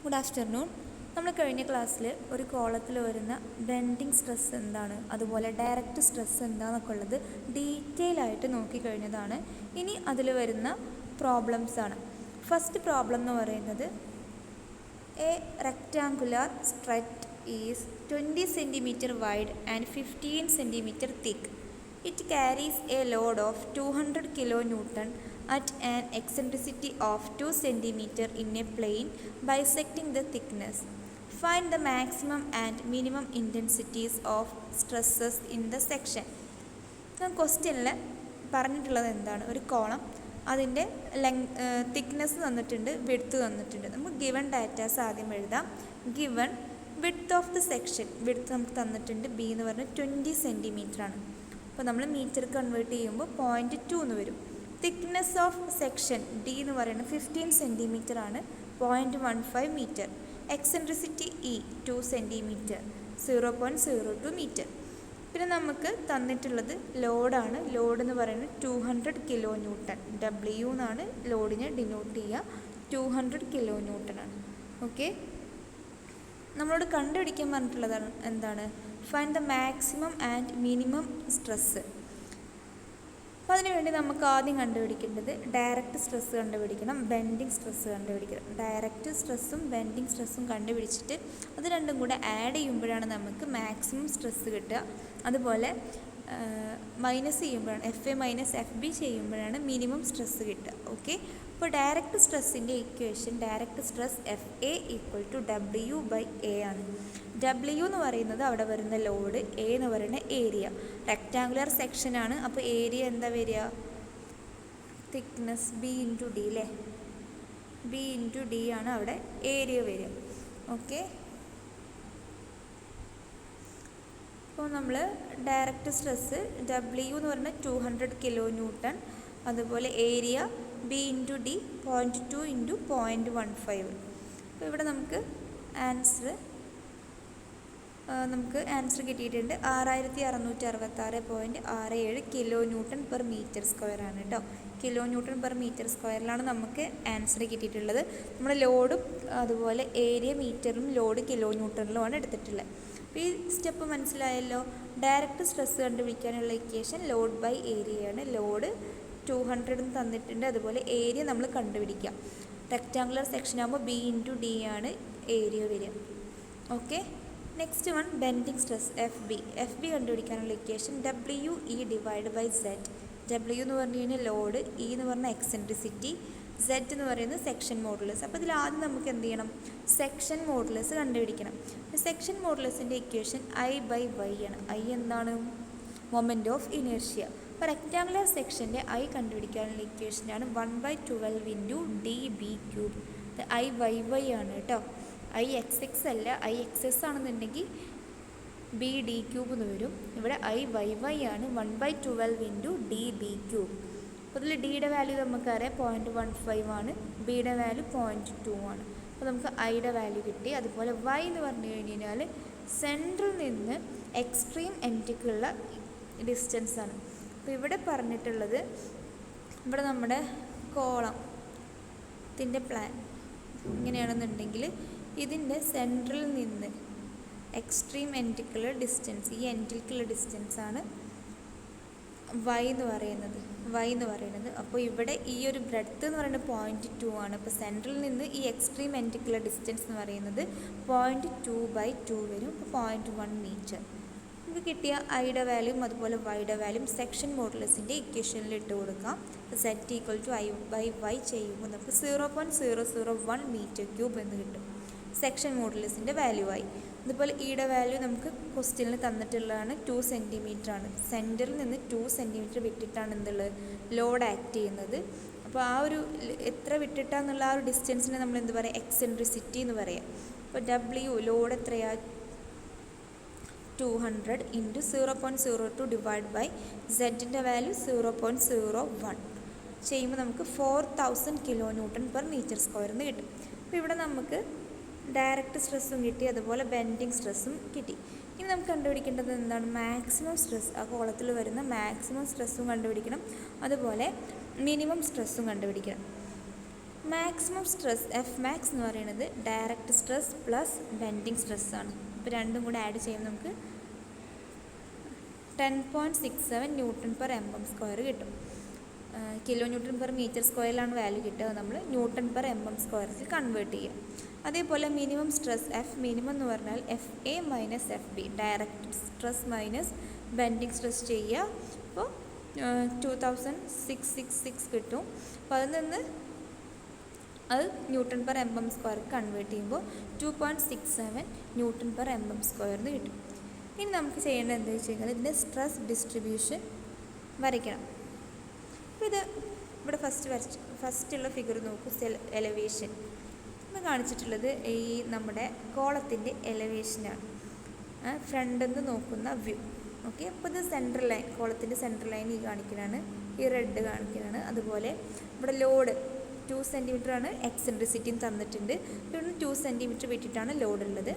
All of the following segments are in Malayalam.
Good afternoon. നമ്മൾ കഴിഞ്ഞ ക്ലാസ്സിൽ ഒരു കോളത്തിൽ വരുന്ന ബെൻഡിങ് സ്ട്രെസ് എന്താണ്, അതുപോലെ ഡയറക്റ്റ് സ്ട്രെസ് എന്താണെന്നൊക്കെ ഉള്ളത് ഡീറ്റെയിൽ ആയിട്ട് നോക്കിക്കഴിഞ്ഞതാണ്. ഇനി അതിൽ വരുന്ന പ്രോബ്ലംസാണ്. ഫസ്റ്റ് പ്രോബ്ലം എന്ന് പറയുന്നത് A rectangular സ്ട്രെറ്റ് is 20 cm wide and 15 cm thick. It carries a load of 200 kN at an eccentricity of 2 cm in a plane bisecting the thickness. Find the maximum and minimum intensities of stresses in the section. ക്വസ്റ്റ്യനിൽ പറഞ്ഞിട്ടുള്ളത് എന്താണ്, ഒരു കോളം അതിൻ്റെ തിക്നെസ് തന്നിട്ടുണ്ട്, വിഡ്ത്ത് തന്നിട്ടുണ്ട്. നമുക്ക് ഗിവൺ ഡാറ്റാസ് ആദ്യം എഴുതാം. Given width of the section, width നമുക്ക് തന്നിട്ടുണ്ട് ബി എന്ന് പറഞ്ഞാൽ 20 cm ആണ്. അപ്പോൾ നമ്മൾ മീറ്റർ കൺവേർട്ട് ചെയ്യുമ്പോൾ 0.2 എന്ന് വരും. തിക്നെസ് ഓഫ് സെക്ഷൻ ഡി എന്ന് പറയുന്നത് 15 cm ആണ്, 0.15 metre. Eccentricity e 2 cm, 0.02 metre. പിന്നെ നമുക്ക് തന്നിട്ടുള്ളത് ലോഡാണ്. ലോഡ് എന്ന് പറയുന്നത് 200 kN. ഡബ്ല്യു എന്നാണ് ലോഡിനെ ഡിനോട്ട് ചെയ്യുക, 200 kN ആണ്. ഓക്കെ, നമ്മളോട് കണ്ടുപിടിക്കാൻ പറഞ്ഞിട്ടുള്ളതാണ് എന്താണ്, find the maximum and minimum stress. അപ്പോൾ അതിനുവേണ്ടി നമുക്ക് ആദ്യം കണ്ടുപിടിക്കേണ്ടത് ഡയറക്റ്റ് സ്ട്രെസ്സ് കണ്ടുപിടിക്കണം, ബെൻഡിങ് സ്ട്രെസ്സ് കണ്ടുപിടിക്കണം. ഡയറക്റ്റ് സ്ട്രെസ്സും ബെൻഡിങ് സ്ട്രെസ്സും കണ്ടുപിടിച്ചിട്ട് അത് രണ്ടും കൂടെ ആഡ് ചെയ്യുമ്പോഴാണ് നമുക്ക് മാക്സിമം സ്ട്രെസ്സ് കിട്ടുക. അതുപോലെ മൈനസ് ചെയ്യുമ്പോഴാണ്, F A minus F B ചെയ്യുമ്പോഴാണ് മിനിമം സ്ട്രെസ്സ് കിട്ടുക. ഓക്കെ, അപ്പോൾ ഡയറക്റ്റ് സ്ട്രെസ്സിൻ്റെ equation direct stress F A equal to W by A ആണ്. ഡബ്ല്യു എന്ന് പറയുന്നത് അവിടെ വരുന്ന ലോഡ്, എ എന്ന് പറയുന്ന ഏരിയ. റെക്റ്റാങ്കുലർ സെക്ഷനാണ്, അപ്പോൾ ഏരിയ എന്താ വരിക, തിക്നെസ് ബി ഇൻറ്റു ഡി അല്ലേ, ബി ഇൻറ്റു ഡി ആണ് അവിടെ ഏരിയ വരിക. ഓക്കെ, അപ്പോൾ നമ്മൾ ഡയറക്റ്റ് സ്ട്രെസ് ഡബ്ല്യു എന്ന് പറഞ്ഞാൽ 200 kN, അതുപോലെ area B into D 0.2 into 0.15. അപ്പോൾ ഇവിടെ നമുക്ക് ആൻസർ കിട്ടിയിട്ടുണ്ട് 6666.67 kN/m² ആണ് കേട്ടോ. kN/m² നമുക്ക് ആൻസർ കിട്ടിയിട്ടുള്ളത്. നമ്മൾ ലോഡും അതുപോലെ ഏരിയ മീറ്ററും ലോഡ് kN/ലുമാണ് എടുത്തിട്ടുള്ളത്. അപ്പോൾ ഈ സ്റ്റെപ്പ് മനസ്സിലായല്ലോ. ഡയറക്റ്റ് സ്ട്രെസ് കണ്ടുപിടിക്കാനുള്ള ഇക്വേഷൻ ലോഡ് ബൈ ഏരിയയാണ്. ലോഡ് 200 തന്നിട്ടുണ്ട്, അതുപോലെ ഏരിയ നമ്മൾ കണ്ടുപിടിക്കുക. റെക്റ്റാങ്കുലർ സെക്ഷൻ ആകുമ്പോൾ ബി ഇൻറ്റു ഡി ആണ് ഏരിയ വരിക. Okay, next one bending stress F B. F B കണ്ടുപിടിക്കാനുള്ള equation W E divide by Z. W എന്ന് പറഞ്ഞു കഴിഞ്ഞാൽ ലോഡ്, ഇ എന്ന് പറഞ്ഞാൽ എക്സെൻട്രിസിറ്റി, സെഡ് എന്ന് പറയുന്നത് സെക്ഷൻ മോഡുലസ്. അപ്പോൾ ഇതിൽ ആദ്യം നമുക്ക് എന്ത് ചെയ്യണം, സെക്ഷൻ മോഡുലസ് കണ്ടുപിടിക്കണം. സെക്ഷൻ മോഡുലസിൻ്റെ ഇക്വേഷൻ ഐ ബൈ വൈ ആണ്. ഐ എന്താണ്, മൊമെൻ്റ് ഓഫ് ഇനേർഷ്യ. അപ്പോൾ റെക്റ്റാങ്കുലർ സെക്ഷൻ്റെ ഐ കണ്ടുപിടിക്കാനുള്ള ഇക്വേഷനാണ് 1/12 into D B cube. I Y Y ആണ് കേട്ടോ, ഐ എക്സ് എക്സ് അല്ല. ഐ എക്സ് എസ് ആണെന്നുണ്ടെങ്കിൽ ബി ഡി ക്യൂബ് എന്ന് വരും. ഇവിടെ ഐ വൈ വൈ ആണ്, 1/12 ഇൻറ്റു ഡി ബി ക്യൂബ്. അപ്പോൾ ഇതിൽ ഡിയുടെ വാല്യൂ നമുക്കറിയാം 0.15 ആണ്, ബിയുടെ വാല്യൂ 0.2 ആണ്. അപ്പോൾ നമുക്ക് ഐയുടെ വാല്യൂ കിട്ടി. അതുപോലെ വൈ എന്ന് പറഞ്ഞു കഴിഞ്ഞാൽ സെൻട്രിൽ നിന്ന് എക്സ്ട്രീം എൻഡിലേക്കുള്ള ഡിസ്റ്റൻസ് ആണ്. അപ്പോൾ ഇവിടെ പറഞ്ഞിട്ടുള്ളത്, ഇവിടെ നമ്മുടെ കോളത്തിൻ്റെ പ്ലാൻ ഇങ്ങനെയാണെന്നുണ്ടെങ്കിൽ ഇതിൻ്റെ സെൻട്രിൽ നിന്ന് എക്സ്ട്രീം എൻഡിലേക്കുള്ള ഡിസ്റ്റൻസ്, ഈ എൻഡിലേക്കുള്ള ഡിസ്റ്റൻസാണ് വൈ എന്ന് പറയുന്നത്. അപ്പോൾ ഇവിടെ ഈ ഒരു ബ്രെഡ്ത്ത് എന്ന് പറയുന്നത് 0.2 ആണ്. അപ്പോൾ സെൻട്രിൽ നിന്ന് ഈ എക്സ്ട്രീം എൻഡിലേക്കുള്ള ഡിസ്റ്റൻസ് എന്ന് പറയുന്നത് 0.2/2 വരും. അപ്പോൾ 0.1 മീറ്റർ. നമുക്ക് കിട്ടിയ ഐയുടെ വാല്യൂം അതുപോലെ വൈയുടെ വാല്യൂം സെക്ഷൻ മോഡുലസിൻ്റെ ഇക്വേഷനിൽ ഇട്ട് കൊടുക്കാം. Z equal to I by Y ചെയ്യുമ്പോൾ നമുക്ക് 0.001 m³ എന്ന് കിട്ടും. സെക്ഷൻ മോഡുലസിൻ്റെ വാല്യൂ ആയി. അതുപോലെ ഇയുടെ വാല്യൂ നമുക്ക് ക്വസ്റ്റ്യനിൽ തന്നിട്ടുള്ളതാണ് 2 cm ആണ്. സെൻറ്ററിൽ നിന്ന് 2 cm വിട്ടിട്ടാണ് എന്തുള്ളത്, ലോഡ് ആക്ട് ചെയ്യുന്നത്. അപ്പോൾ ആ ഒരു എത്ര വിട്ടിട്ടാന്നുള്ള ആ ഒരു ഡിസ്റ്റൻസിനെ നമ്മൾ എന്ത് പറയുക, എക്സെൻട്രിസിറ്റി എന്ന് പറയാം. അപ്പോൾ ഡബ്ല്യു ലോഡ് എത്രയാണ്, 200 ഇൻറ്റു 0.02 ഡിവൈഡ് ബൈ സെഡിൻ്റെ വാല്യൂ 0.01 ചെയ്യുമ്പോൾ നമുക്ക് 4000 kN/m² എന്ന് കിട്ടും. അപ്പോൾ ഇവിടെ നമുക്ക് ഡയറക്റ്റ് സ്ട്രെസ്സും കിട്ടി, അതുപോലെ ബെൻഡിങ് സ്ട്രെസ്സും കിട്ടി. ഇനി നമുക്ക് കണ്ടുപിടിക്കേണ്ടത് എന്താണ്, മാക്സിമം സ്ട്രെസ്. ആ കോളത്തിൽ വരുന്ന മാക്സിമം സ്ട്രെസ്സും കണ്ടുപിടിക്കണം, അതുപോലെ മിനിമം സ്ട്രെസ്സും കണ്ടുപിടിക്കണം. മാക്സിമം സ്ട്രെസ് എഫ് മാക്സ് എന്ന് പറയുന്നത് ഡയറക്റ്റ് സ്ട്രെസ് പ്ലസ് ബെൻഡിങ് സ്ട്രെസ്സാണ്. ഇപ്പോൾ രണ്ടും കൂടെ ആഡ് ചെയ്യുമ്പോൾ നമുക്ക് 10.67 ന്യൂട്ടൺ പെർ mm² കിട്ടും. കിലോ ന്യൂട്ടൺ പെർ മീറ്റർ സ്ക്വയറിലാണ് വാല്യൂ കിട്ടുക. നമ്മൾ ന്യൂട്ടൺ പെർ mm² കൺവേർട്ട് ചെയ്യുക. അതേപോലെ മിനിമം സ്ട്രെസ് എഫ് മിനിമം എന്ന് പറഞ്ഞാൽ FA minus FB, direct stress minus bending stress ചെയ്യുക. അപ്പോൾ 2666 കിട്ടും. അപ്പോൾ അതിൽ നിന്ന് അത് ന്യൂട്ടൺ പെർ mm² കൺവേർട്ട് ചെയ്യുമ്പോൾ 2.67 ന്യൂട്ടൺ പെർ mm² കിട്ടും. ഇനി നമുക്ക് ചെയ്യേണ്ടത് എന്താ വെച്ച് കഴിഞ്ഞാൽ ഇതിൻ്റെ സ്ട്രെസ് ഡിസ്ട്രിബ്യൂഷൻ വരയ്ക്കണം. അപ്പോൾ ഇത് ഇവിടെ ഫസ്റ്റുള്ള ഫിഗർ നോക്കൂ. എലവേഷൻ എന്ന് കാണിച്ചിട്ടുള്ളത് ഈ നമ്മുടെ കോളത്തിൻ്റെ എലവേഷനാണ്, ഫ്രണ്ടിൽ നിന്ന് നോക്കുന്ന വ്യൂ. ഓക്കെ, അപ്പോൾ ഇത് സെൻട്രൽ ലൈൻ, കോളത്തിൻ്റെ സെൻട്രൽ ലൈൻ ഈ കാണിക്കലാണ്, ഈ റെഡ് കാണിക്കലാണ്. അതുപോലെ ഇവിടെ ലോഡ് 2 cm ആണ് എക്സെൻട്രിസിറ്റിയും തന്നിട്ടുണ്ട്. ഇവിടെ 2 cm വിട്ടിട്ടാണ് ലോഡ് ഉള്ളത്.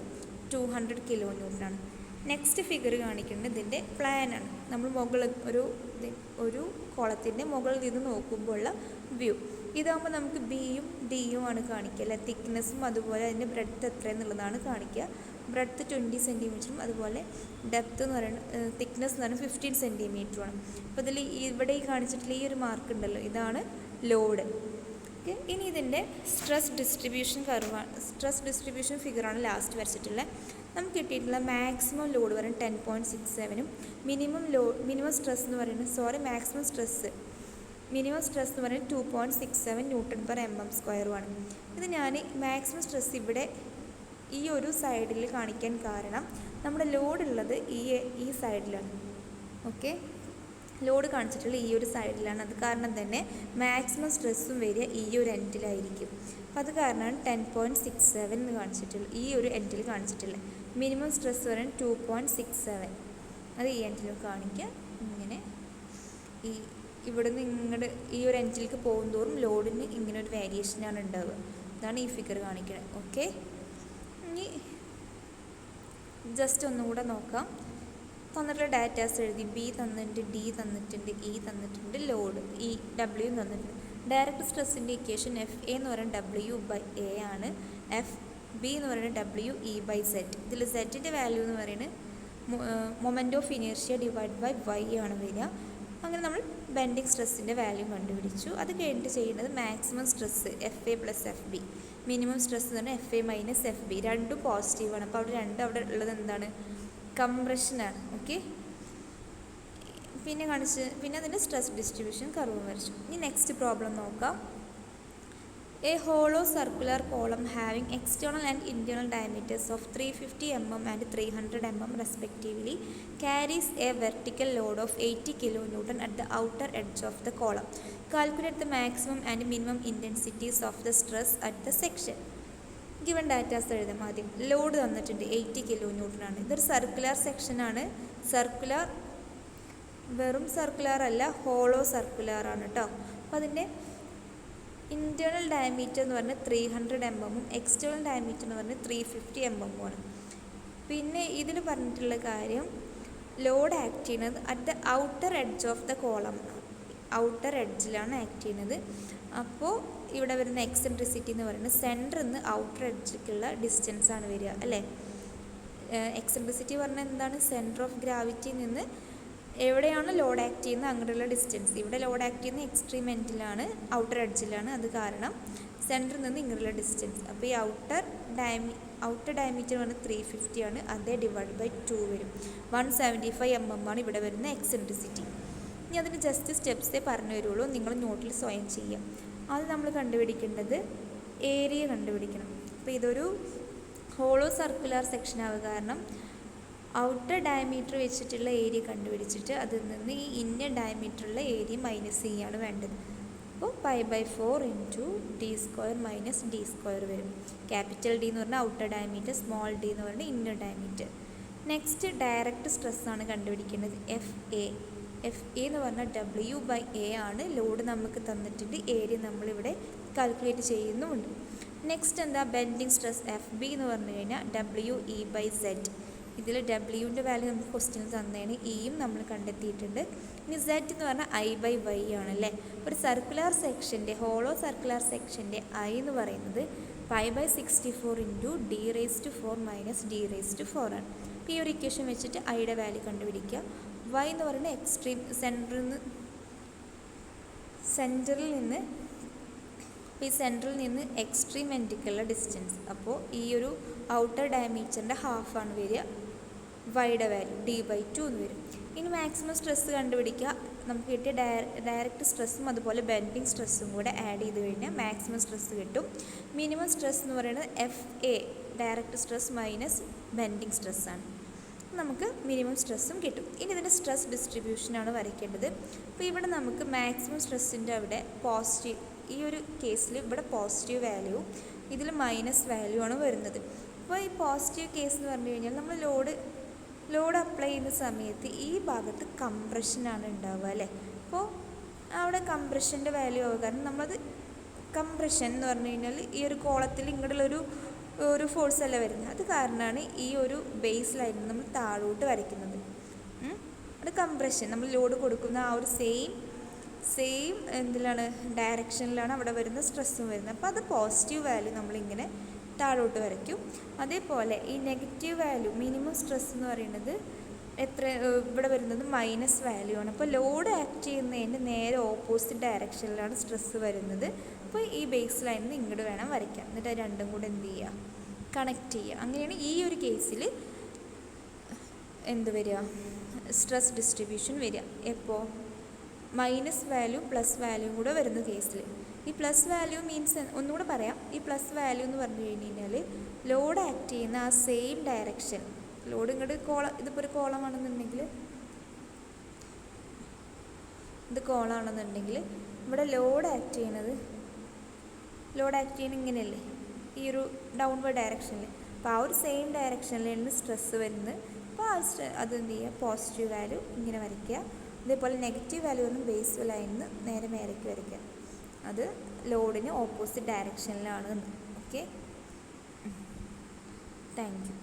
200 kN. നെക്സ്റ്റ് ഫിഗർ കാണിക്കുന്നത് ഇതിൻ്റെ പ്ലാനാണ്. നമ്മൾ മുകളിൽ ഒരു കോളത്തിൻ്റെ മുകളിൽ നിന്ന് നോക്കുമ്പോഴുള്ള വ്യൂ. ഇതാകുമ്പോൾ നമുക്ക് ബിയും ഡിയും ആണ് കാണിക്കുക അല്ലേ. തിക്നെസ്സും അതുപോലെ അതിൻ്റെ ബ്രെഡ്ത്ത് എത്രയെന്നുള്ളതാണ് കാണിക്കുക. ബ്രെഡ്ത്ത് 20 cm, അതുപോലെ ഡെപ്ത്ത് എന്ന് പറയുന്നത് തിക്നെസ് എന്ന് പറയുന്നത് 15 cm ആണ്. അപ്പോൾ ഇതിൽ ഇവിടെ ഈ കാണിച്ചിട്ടുള്ള ഈ ഒരു മാർക്ക് ഉണ്ടല്ലോ, ഇതാണ് ലോഡ്. ഓക്കെ, ഇനി ഇതിൻ്റെ സ്ട്രെസ് ഡിസ്ട്രിബ്യൂഷൻ ഫിഗറാണ് ലാസ്റ്റ് വരച്ചിട്ടുള്ളത്. നമുക്ക് കിട്ടിയിട്ടുള്ള മാക്സിമം ലോഡ് പറയുന്നത് 10.67ഉം മിനിമം സ്ട്രെസ് എന്ന് പറയുന്നത് മിനിമം സ്ട്രെസ് എന്ന് പറയുന്നത് 2.67 ന്യൂട്ടൺ പെർ mm² ആണ്. ഇത് ഞാൻ മാക്സിമം സ്ട്രെസ് ഇവിടെ ഈ ഒരു സൈഡിൽ കാണിക്കാൻ കാരണം നമ്മുടെ ലോഡ് ഉള്ളത് ഈ സൈഡിലാണ്. ഓക്കെ, ലോഡ് കാണിച്ചിട്ടുള്ള ഈ ഒരു സൈഡിലാണ്. അത് കാരണം തന്നെ മാക്സിമം സ്ട്രെസ്സും വരിക ഈ ഒരു എൻഡിലായിരിക്കും. അപ്പോൾ അത് കാരണമാണ് 10.67 എന്ന് കാണിച്ചിട്ടുള്ളത്, ഈ ഒരു എൻഡിൽ കാണിച്ചിട്ടുള്ളത്. മിനിമം സ്ട്രെസ് പറയുന്നത് 2.67, അത് ഈ എൻഡിലും കാണിക്കുക. ഇങ്ങനെ ഇവിടെ നിന്ന് ഇങ്ങോട്ട് ഈ ഒരു എൻഡിലേക്ക് പോകും തോറും ലോഡിന് ഇങ്ങനെ ഒരു വേരിയേഷനാണ് ഉണ്ടാവുക. ഇതാണ് ഈ ഫിഗർ കാണിക്കുന്നത്. ഓക്കെ, ഇനി ജസ്റ്റ് ഒന്നുകൂടെ നോക്കാം. തന്നിട്ടുള്ള ഡാറ്റാസ് എഴുതി. ബി തന്നിട്ടുണ്ട്, ഡി തന്നിട്ടുണ്ട്, ഇ തന്നിട്ടുണ്ട്, ലോഡ് W തന്നിട്ടുണ്ട്. ഡയറക്റ്റ് സ്ട്രെസ്സിൻ്റെ ഇക്വേഷൻ FA എന്ന് പറയുന്നത് W/A ആണ്. FB എന്ന് പറയുന്നത് WE/Z. ഇതിൽ സെറ്റിൻ്റെ വാല്യൂ എന്ന് പറയുന്നത് moment of inertia divide by Y ആണ് വരിക. അങ്ങനെ നമ്മൾ ബെൻഡിങ് സ്ട്രെസ്സിൻ്റെ വാല്യൂ കണ്ടുപിടിച്ചു. അത് കഴിഞ്ഞിട്ട് ചെയ്യുന്നത് maximum stress FA + FB, minimum stress എന്ന് പറഞ്ഞാൽ FA മൈനസ് FB. രണ്ടും പോസിറ്റീവാണ്. അപ്പോൾ അവിടെ ഉള്ളത് എന്താണ്? കംപ്രഷനാണ്. ഓക്കെ, പിന്നെ അതിൻ്റെ സ്ട്രെസ് ഡിസ്ട്രിബ്യൂഷൻ കർവ് വരച്ചു. ഇനി നെക്സ്റ്റ് പ്രോബ്ലം നോക്കാം. A hollow circular column having external and internal diameters of 350 mm and 300 mm respectively carries a vertical load of 80 kN at the outer edge of the column. Calculate the maximum and minimum intensities of the stress at the section. Given datas എഴുതാം. ആദ്യം ലോഡ് തന്നിട്ടുണ്ട് 80 kN ആണ്. ഇതൊരു സർക്കുലർ സെക്ഷനാണ്. വെറും സർക്കുലർ അല്ല, ഹോളോ സർക്കുലർ ആണ് കേട്ടോ. അപ്പോൾ അതിൻ്റെ ഇൻറ്റേർണൽ ഡയമീറ്റർ എന്ന് പറഞ്ഞാൽ 300 mm, എക്സ്റ്റേണൽ ഡയമീറ്റർ എന്ന് പറഞ്ഞാൽ 350 mm ആണ്. പിന്നെ ഇതിൽ പറഞ്ഞിട്ടുള്ള കാര്യം, ലോഡ് ആക്ട് ചെയ്യുന്നത് at the outer edge of the column, outer എഡ്ജിലാണ് ആക്ട് ചെയ്യുന്നത്. അപ്പോൾ ഇവിടെ വരുന്ന എക്സെൻട്രിസിറ്റി എന്ന് പറയുന്നത് സെൻറ്ററിൽ നിന്ന് ഔട്ടർ എഡ്ജിലേക്കുള്ള ഡിസ്റ്റൻസ് ആണ് വരിക അല്ലേ. എക്സെൻട്രിസിറ്റി പറഞ്ഞാൽ എന്താണ്? സെൻറ്റർ ഓഫ് ഗ്രാവിറ്റിയിൽ നിന്ന് എവിടെയാണ് ലോഡ് ആക്ട് ചെയ്യുന്നത് അങ്ങോട്ടുള്ള ഡിസ്റ്റൻസ്. ഇവിടെ ലോഡ് ആക്ട് ചെയ്യുന്ന എക്സ്ട്രീം എൻഡിലാണ്, ഔട്ടർ എഡ്ജിലാണ്. അത് കാരണം സെൻറ്ററിൽ നിന്ന് ഇങ്ങോട്ടുള്ള ഡിസ്റ്റൻസ്. അപ്പോൾ ഈ ഔട്ടർ ഡയമീറ്റർ പറഞ്ഞാൽ 350 ആണ്. അതേ ഡിവൈഡ് ബൈ 2 വരും. 175 mm ആണ് ഇവിടെ വരുന്ന എക്സെൻട്രിസിറ്റി. ഇനി അതിന് ജസ്റ്റ് സ്റ്റെപ്സേ പറഞ്ഞു തരുള്ളൂ, നിങ്ങൾ നോട്ടിൽ സ്വയം ചെയ്യാം. അത് നമ്മൾ കണ്ടുപിടിക്കേണ്ടത് ഏരിയ കണ്ടുപിടിക്കണം. അപ്പോൾ ഇതൊരു ഹോളോ സർക്കുലർ സെക്ഷൻ ആവുക കാരണം ഔട്ടർ ഡയമീറ്റർ വെച്ചിട്ടുള്ള ഏരിയ കണ്ടുപിടിച്ചിട്ട് അതിൽ നിന്ന് ഈ ഇന്നർ ഡയമീറ്ററുള്ള ഏരിയ മൈനസ് ചെയ്യാണ് വേണ്ടത്. അപ്പോൾ π/4 × d² - d² വരും. ക്യാപിറ്റൽ D എന്ന് പറഞ്ഞാൽ ഔട്ടർ ഡയമീറ്റർ, സ്മോൾ d എന്ന് പറഞ്ഞാൽ ഇന്നർ ഡയമീറ്റർ. നെക്സ്റ്റ് ഡയറക്റ്റ് സ്ട്രെസ്സാണ് കണ്ടുപിടിക്കേണ്ടത്. FA എന്ന് പറഞ്ഞാൽ W/A ആണ്. ലോഡ് നമുക്ക് തന്നിട്ടുണ്ട്, ഏരിയ നമ്മളിവിടെ കാൽക്കുലേറ്റ് ചെയ്യുന്നുമുണ്ട്. നെക്സ്റ്റ് എന്താ? ബെൻഡിങ് സ്ട്രെസ് FB എന്ന് പറഞ്ഞു കഴിഞ്ഞാൽ WE/Z. ഇതിൽ ഡബ്ല്യുവിൻ്റെ വാല്യൂ നമുക്ക് ക്വസ്റ്റ്യൻ തന്നതാണ്, ഇയും നമ്മൾ കണ്ടെത്തിയിട്ടുണ്ട്. ഇനി സെറ്റ് എന്ന് പറഞ്ഞാൽ I/Y ആണല്ലേ. ഒരു സർക്കുലർ സെക്ഷൻ്റെ ഹോളോ സർക്കുലർ സെക്ഷൻ്റെ I എന്ന് പറയുന്നത് π/64 ഇൻറ്റു d⁴ മൈനസ് d⁴ ആണ്. ഈ ഒരു ഇക്വേഷൻ വെച്ചിട്ട് ഐയുടെ വാല്യൂ കണ്ടുപിടിക്കുക. Y എന്ന് പറയുന്നത് എക്സ്ട്രീം സെൻറ്ററിൽ നിന്ന് എക്സ്ട്രീം എൻഡിലേക്കുള്ള ഡിസ്റ്റൻസ്. അപ്പോൾ ഈ ഒരു ഔട്ടർ ഡയമീറ്ററിൻ്റെ ഹാഫാണ് വരിക, വൈയുടെ വാല്യൂ d/2 എന്ന് വരും. ഇനി മാക്സിമം സ്ട്രെസ് കണ്ടുപിടിക്കുക. നമുക്ക് കിട്ടിയ ഡയറക്റ്റ് സ്ട്രെസ്സും അതുപോലെ ബെൻഡിങ് സ്ട്രെസ്സും കൂടെ ആഡ് ചെയ്ത് കഴിഞ്ഞാൽ മാക്സിമം സ്ട്രെസ് കിട്ടും. മിനിമം സ്ട്രെസ് എന്ന് പറയുന്നത് FA direct stress minus bending സ്ട്രെസ്സാണ്. നമുക്ക് മിനിമം സ്ട്രെസ്സും കിട്ടും. ഇനി ഇതിൻ്റെ സ്ട്രെസ് ഡിസ്ട്രിബ്യൂഷനാണ് വരയ്ക്കേണ്ടത്. അപ്പോൾ ഇവിടെ നമുക്ക് മാക്സിമം സ്ട്രെസ്സിൻ്റെ അവിടെ പോസിറ്റീവ്, ഈ ഒരു കേസിൽ ഇവിടെ പോസിറ്റീവ് വാല്യൂ, ഇതിൽ മൈനസ് വാല്യൂ ആണ് വരുന്നത്. അപ്പോൾ ഈ പോസിറ്റീവ് കേസ് എന്ന് പറഞ്ഞു കഴിഞ്ഞാൽ നമ്മൾ ലോഡ് അപ്ലൈ ചെയ്യുന്ന സമയത്ത് ഈ ഭാഗത്ത് കംപ്രഷനാണ് ഉണ്ടാവുക അല്ലേ. അപ്പോൾ അവിടെ കംപ്രഷൻ്റെ വാല്യൂ ആവുക, കാരണം നമ്മളത് കംപ്രഷൻ എന്ന് പറഞ്ഞു കഴിഞ്ഞാൽ ഈ ഒരു കോളത്തിൽ ഇങ്ങോട്ടുള്ളൊരു ഫോഴ്സ് അല്ല വരുന്നത്. അത് കാരണമാണ് ഈ ഒരു ബേസ് ലൈൻ നമ്മൾ താഴോട്ട് വരയ്ക്കുന്നത്. അത് കംപ്രഷൻ, നമ്മൾ ലോഡ് കൊടുക്കുന്ന ആ ഒരു സെയിം എന്തിലാണ് ഡയറക്ഷനിലാണ് അവിടെ വരുന്ന സ്ട്രെസ്സും വരുന്നത്. അപ്പോൾ അത് പോസിറ്റീവ് വാല്യൂ നമ്മളിങ്ങനെ താഴോട്ട് വരയ്ക്കും. അതേപോലെ ഈ നെഗറ്റീവ് വാല്യൂ മിനിമം സ്ട്രെസ് എന്ന് പറയുന്നത് ഇവിടെ വരുന്നത് മൈനസ് വാല്യൂ ആണ്. അപ്പോൾ ലോഡ് ആക്ട് ചെയ്യുന്നതിൻ്റെ നേരെ ഓപ്പോസിറ്റ് ഡയറക്ഷനിലാണ് സ്ട്രെസ്സ് വരുന്നത്. അപ്പോൾ ഈ ബേസ് ലൈനിൽ നിന്ന് ഇങ്ങോട്ട് വേണം വരയ്ക്കാം. എന്നിട്ട് രണ്ടും കൂടെ എന്ത് ചെയ്യുക, കണക്ട് ചെയ്യുക. അങ്ങനെയാണ് ഈ ഒരു കേസിൽ എന്ത് വരിക, സ്ട്രെസ് ഡിസ്ട്രിബ്യൂഷൻ വരിക. എപ്പോൾ മൈനസ് വാല്യൂ പ്ലസ് വാല്യൂ കൂടെ വരുന്ന കേസിൽ. ഈ പ്ലസ് വാല്യൂ മീൻസ് ഒന്നുകൂടെ പറയാം. ഈ പ്ലസ് വാല്യൂ എന്ന് പറഞ്ഞു കഴിഞ്ഞാൽ ലോഡ് ആക്ട് ചെയ്യുന്ന ആ സെയിം ഡയറക്ഷൻ, ലോഡ് ഇങ്ങോട്ട് ഇതിപ്പോൾ ഒരു കോളമാണെന്നുണ്ടെങ്കിൽ ഇത് കോളാണെന്നുണ്ടെങ്കിൽ ഇവിടെ ലോഡ് ആക്ട് ചെയ്യുന്നത് ഇങ്ങനെയല്ലേ, ഈ ഒരു ഡൗൺവേർഡ് ഡയറക്ഷനിൽ. അപ്പോൾ ആ ഒരു സെയിം ഡയറക്ഷനിലാണ് സ്ട്രെസ്സ് വരുന്നത്. അപ്പോൾ അത് എന്ത് ചെയ്യുക, പോസിറ്റീവ് വാല്യൂ ഇങ്ങനെ വരയ്ക്കുക. അതേപോലെ നെഗറ്റീവ് വാല്യൂ ഒന്നും ബേസ് ലൈനിൽ നിന്ന് നേരെ മേലേക്ക് വരയ്ക്കുക. അത് ലോഡിന് ഓപ്പോസിറ്റ് ഡയറക്ഷനിലാണ്. Okay, thank U.